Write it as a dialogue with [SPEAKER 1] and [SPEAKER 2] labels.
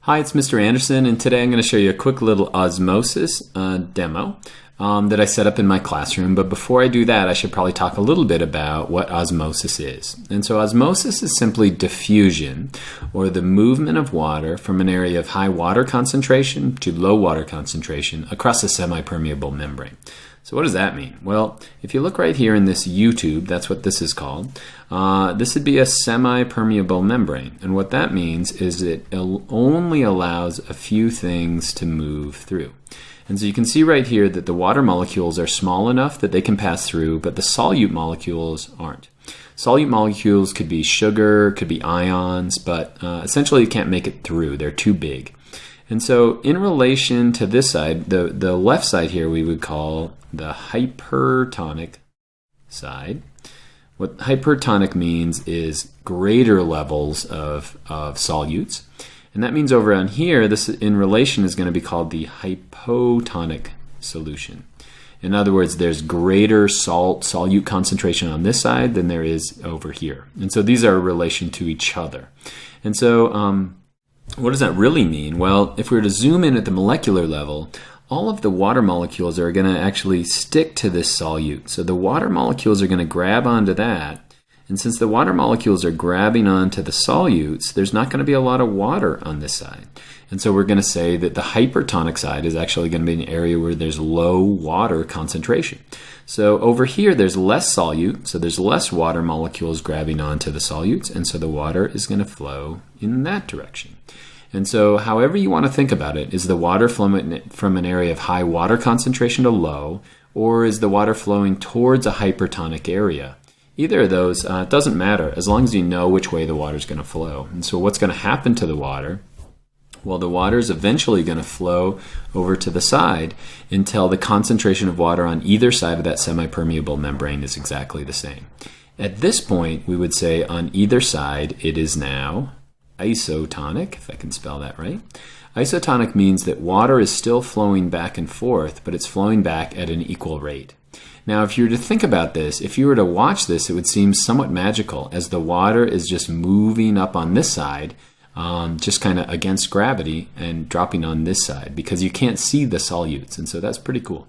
[SPEAKER 1] Hi, it's Mr. Anderson, and today I'm going to show you a quick little Osmosis demo that I set up in my classroom. But before I do that, I should probably talk a little bit about what osmosis is. And so osmosis is simply diffusion, or the movement of water from an area of high water concentration to low water concentration across a semi-permeable membrane. So what does that mean? Well, if you look right here in this U-tube, that's what this is called, this would be a semi-permeable membrane. And what that means is it only allows a few things to move through. And so you can see right here that the water molecules are small enough that they can pass through, but the solute molecules aren't. Solute molecules could be sugar, could be ions, but essentially you can't make it through. They're too big. And so in relation to this side, the left side here we would call the hypertonic side. What hypertonic means is greater levels of solutes. And that means over on here, this in relation is going to be called the hypotonic solution. In other words, there's greater solute concentration on this side than there is over here. And so these are in relation to each other. And so what does that really mean? Well, if we were to zoom in at the molecular level, all of the water molecules are going to actually stick to this solute. So the water molecules are going to grab onto that. And since the water molecules are grabbing onto the solutes, there's not going to be a lot of water on this side. And so we're going to say that the hypertonic side is actually going to be an area where there's low water concentration. So over here, there's less solute, so there's less water molecules grabbing onto the solutes, and so the water is going to flow in that direction. And so however you want to think about it, is the water flowing from an area of high water concentration to low, or is the water flowing towards a hypertonic area? Either of those, it doesn't matter, as long as you know which way the water is going to flow. And so what's going to happen to the water? Well, the water is eventually going to flow over to the side until the concentration of water on either side of that semi-permeable membrane is exactly the same. At this point, we would say on either side, it is now isotonic, if I can spell that right. Isotonic means that water is still flowing back and forth, but it's flowing back at an equal rate. Now, if you were to think about this, if you were to watch this, it would seem somewhat magical as the water is just moving up on this side, just kind of against gravity and dropping on this side because you can't see the solutes. And so that's pretty cool.